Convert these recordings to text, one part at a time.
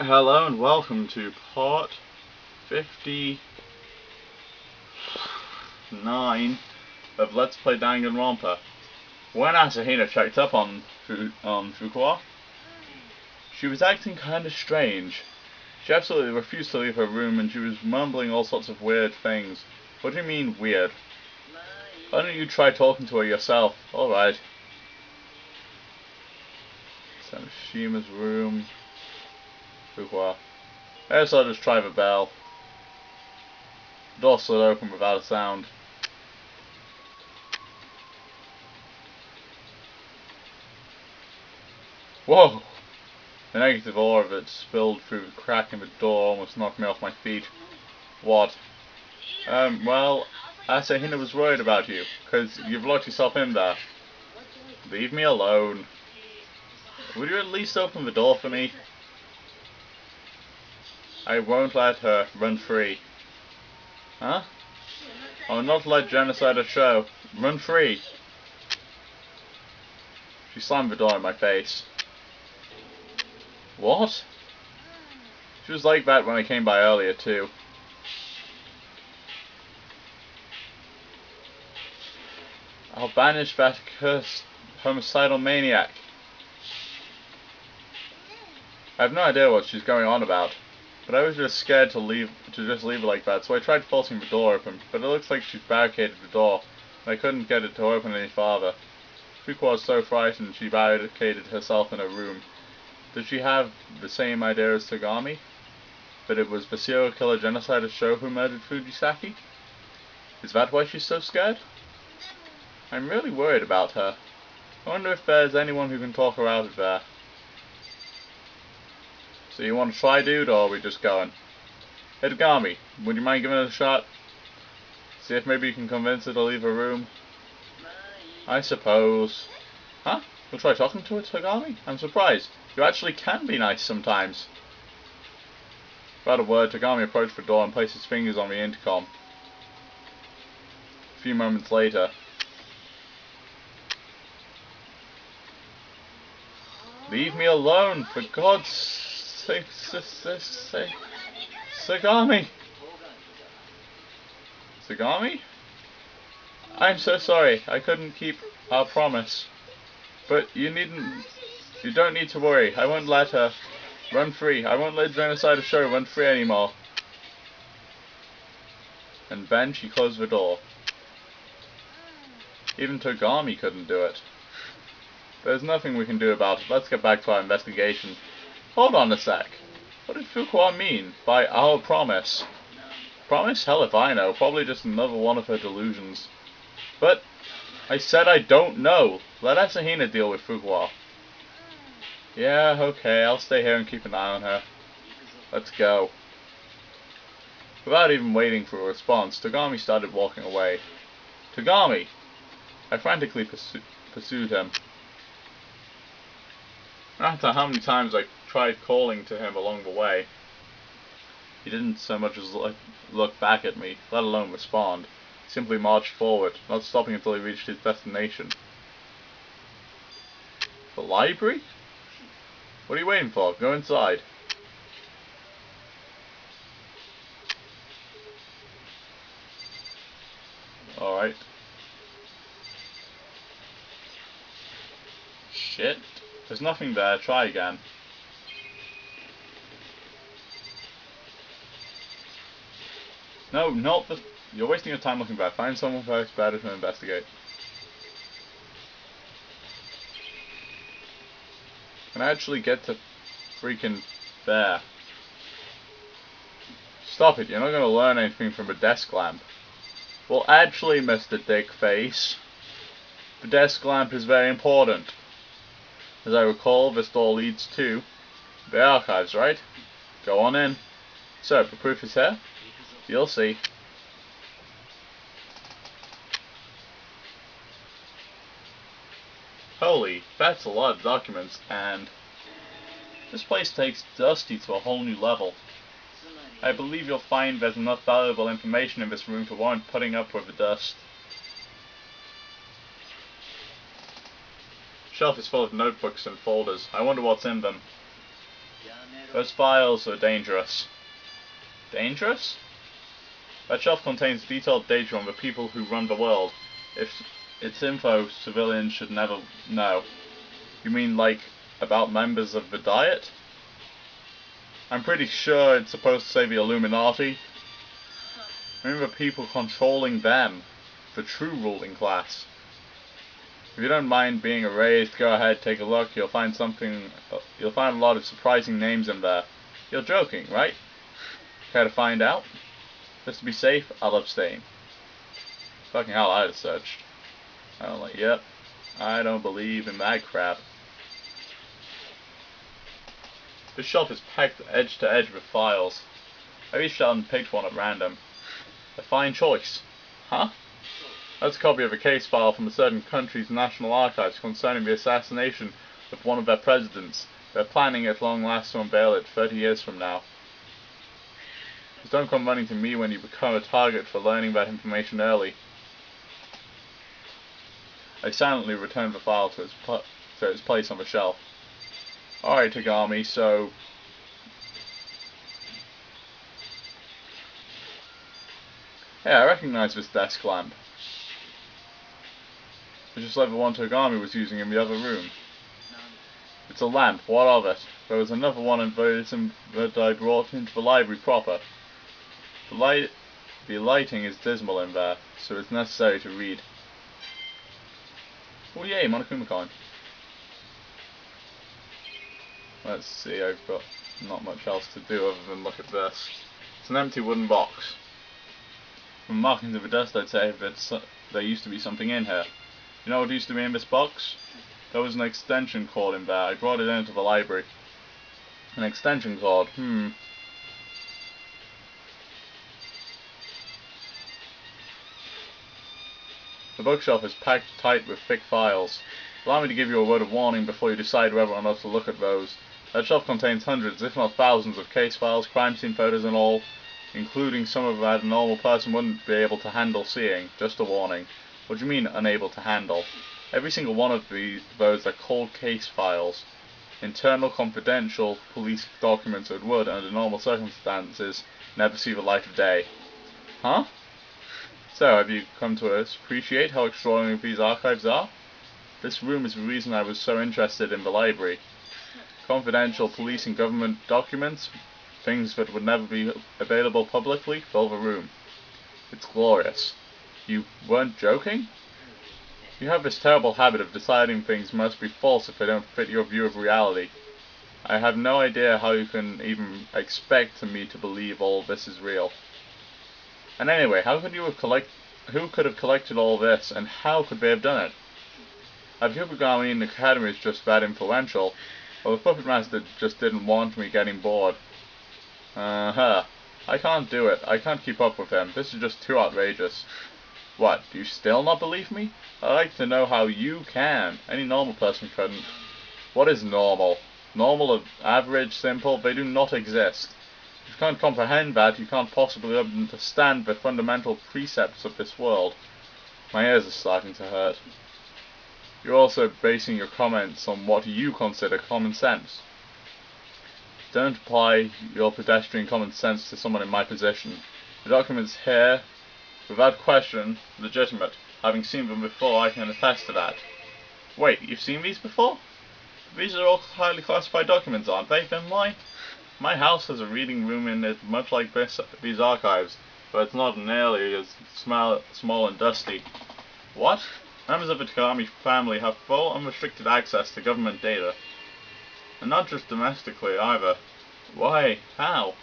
Hello and welcome to part 59 of Let's Play Dangan Ronpa. When Asahina checked up on Fuqua, she was acting kinda strange. She absolutely refused to leave her room and she was mumbling all sorts of weird things. What do you mean, weird? Why don't you try talking to her yourself? Alright. Samashima's room. Fuqua. I guess I'll just try the bell. The door slid open without a sound. Whoa! The negative aura of it spilled through the crack in the door, almost knocked me off my feet. What? Well, Asahina was worried about you, because you've locked yourself in there. Leave me alone. Would you at least open the door for me? I won't let her run free. Huh? I will not let genocide show. Run free. She slammed the door in my face. What? She was like that when I came by earlier too. I'll banish that cursed homicidal maniac. I have no idea what she's going on about, but I was just scared to just leave it like that, so I tried forcing the door open, but it looks like she's barricaded the door, and I couldn't get it to open any farther. Fuqua was so frightened she barricaded herself in her room. Did she have the same idea as Tagami? That it was the serial killer genocide show who murdered Fujisaki? Is that why she's so scared? I'm really worried about her. I wonder if there's anyone who can talk her out of there. So you want to try, dude, or are we just going? Hey, Tagami, would you mind giving it a shot? See if maybe you can convince her to leave her room? I suppose. Huh? You'll try talking to her, Tagami? I'm surprised. You actually can be nice sometimes. Without a word, Tagami approached the door and placed his fingers on the intercom. A few moments later, leave me alone, for God's sake, Tagami! Tagami? I'm so sorry, I couldn't keep our promise. But you don't need to worry, I won't let her run free. I won't let genocide show run free anymore. And then she closed the door. Even Tagami couldn't do it. There's nothing we can do about it. Let's get back to our investigation. Hold on a sec. What did Fuqua mean by our promise? Promise? Hell if I know. Probably just another one of her delusions. But I said I don't know. Let Asahina deal with Fuqua. Yeah, okay, I'll stay here and keep an eye on her. Let's go. Without even waiting for a response, Tagami started walking away. Tagami! I frantically pursued him. No matter how many times I tried calling to him along the way, he didn't so much as look back at me, let alone respond. He simply marched forward, not stopping until he reached his destination. The library? What are you waiting for? Go inside. Alright. Shit. There's nothing there. Try again. No, not the... You're wasting your time looking back. Find someone first better to investigate. Can I actually get to freaking there? Stop it, you're not going to learn anything from a desk lamp. Well, actually, Mr. Dickface, the desk lamp is very important. As I recall, this door leads to the archives, right? Go on in. So, the proof is here. You'll see. Holy, that's a lot of documents, and this place takes Dusty to a whole new level. I believe you'll find there's enough valuable information in this room to warrant putting up with the dust. The shelf is full of notebooks and folders. I wonder what's in them. Those files are dangerous. Dangerous? That shelf contains detailed data on the people who run the world. If it's info civilians should never know. You mean like about members of the Diet? I'm pretty sure it's supposed to say the Illuminati. I mean the people controlling them. The true ruling class. If you don't mind being erased, go ahead, take a look. You'll find a lot of surprising names in there. You're joking, right? Care to find out? Just to be safe, I'll abstain. Fucking hell, I'd have searched. I'm like, yep, I don't believe in that crap. This shelf is packed edge to edge with files. I reached out and picked one at random. A fine choice. Huh? That's a copy of a case file from a certain country's national archives concerning the assassination of one of their presidents. They're planning at long last to unveil it 30 years from now. Just don't come running to me when you become a target for learning that information early. I silently returned the file to its place on the shelf. Alright, Tagami, so... Yeah, I recognize this desk lamp. It's just like the one Tagami was using in the other room. It's a lamp, what of it? There was another one that I brought into the library proper. The lighting is dismal in there, so it's necessary to read. Oh yay, Monokuma coin. Let's see, I've got not much else to do other than look at this. It's an empty wooden box. From markings of the dust, I'd say that there used to be something in here. You know what used to be in this box? There was an extension cord in there. I brought it into the library. An extension cord, The bookshelf is packed tight with thick files. Allow me to give you a word of warning before you decide whether or not to look at those. That shelf contains hundreds, if not thousands, of case files, crime scene photos and all, including some of that a normal person wouldn't be able to handle seeing. Just a warning. What do you mean, unable to handle? Every single one of those are cold case files. Internal, confidential police documents that would, under normal circumstances, never see the light of day. Huh? So, have you come to appreciate how extraordinary these archives are? This room is the reason I was so interested in the library. Confidential police and government documents, things that would never be available publicly, fill the room. It's glorious. You weren't joking? You have this terrible habit of deciding things must be false if they don't fit your view of reality. I have no idea how you can even expect me to believe all this is real. And anyway, who could have collected all this, and how could they have done it? If Yukigami in the academy is just that influential, or the puppet master just didn't want me getting bored. I can't do it. I can't keep up with him. This is just too outrageous. What, do you still not believe me? I'd like to know how you can. Any normal person couldn't. What is normal? Normal, average, simple, they do not exist. If you can't comprehend that, you can't possibly understand the fundamental precepts of this world. My ears are starting to hurt. You're also basing your comments on what you consider common sense. Don't apply your pedestrian common sense to someone in my position. The documents here, without question, legitimate. Having seen them before, I can attest to that. Wait, you've seen these before? These are all highly classified documents, aren't they? Then why? My house has a reading room in it much like these archives, but it's not nearly as small and dusty. What? Members of the Tagami family have full unrestricted access to government data. And not just domestically either. Why? How?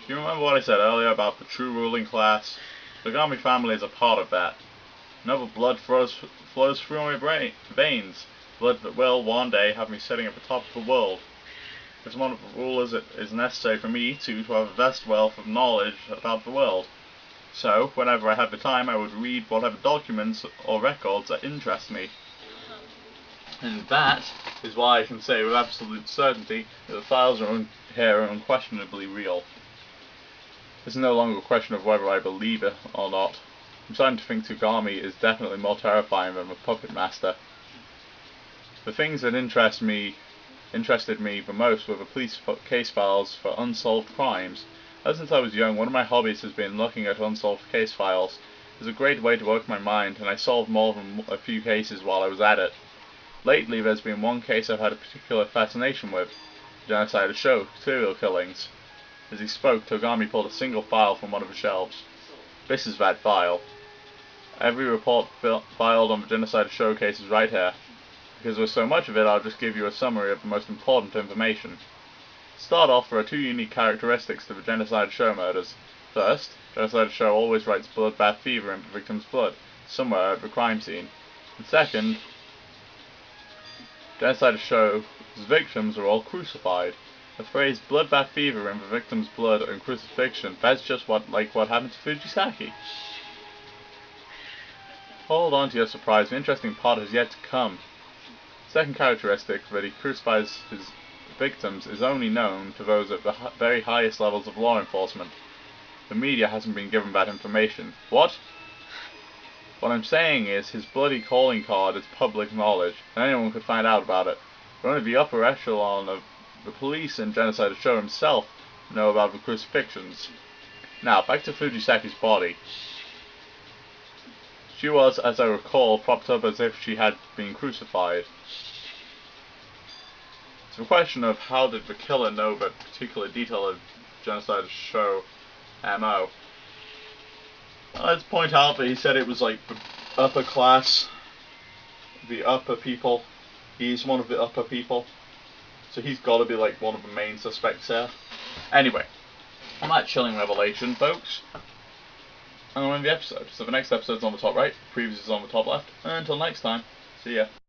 Do you remember what I said earlier about the true ruling class? The Tagami family is a part of that. Noble blood flows through my veins. Blood that will, one day, have me sitting at the top of the world. As one of the rulers, it is necessary for me, too, to have a vast wealth of knowledge about the world. So, whenever I have the time, I would read whatever documents or records that interest me. And that is why I can say with absolute certainty that the files here are unquestionably real. It's no longer a question of whether I believe it or not. I'm starting to think Tagami is definitely more terrifying than the puppet master. The things that interest me interested me the most were the police case files for unsolved crimes. Ever since I was young, one of my hobbies has been looking at unsolved case files. It's a great way to work my mind, and I solved more than a few cases while I was at it. Lately, there's been one case I've had a particular fascination with: genocide of show serial killings. As he spoke, Togami pulled a single file from one of the shelves. This is that file. Every report filed on the genocide of show case is right here. Because there's so much of it, I'll just give you a summary of the most important information. To start off, there are two unique characteristics to the genocide of show murders. First, genocide of show always writes bloodbath fever in the victim's blood, somewhere at the crime scene. And second, genocide of show's victims are all crucified. The phrase bloodbath fever in the victim's blood and crucifixion, that's just what happened to Fujisaki. Hold on to your surprise, the interesting part has yet to come. The second characteristic, that he crucifies his victims, is only known to those at the very highest levels of law enforcement. The media hasn't been given that information. What? What I'm saying is, his bloody calling card is public knowledge, and anyone could find out about it. But only the upper echelon of the police and genocide of show himself know about the crucifixions. Now, back to Fujisaki's body. She was, as I recall, propped up as if she had been crucified. It's a question of how did the killer know that particular detail of genocide of show MO. Let's point out that he said it was like the upper class, the upper people. He's one of the upper people. So he's got to be like one of the main suspects here. Anyway, on that chilling revelation, folks, I'm going to end the episode. So the next episode's on the top right, previous is on the top left. Until next time, see ya.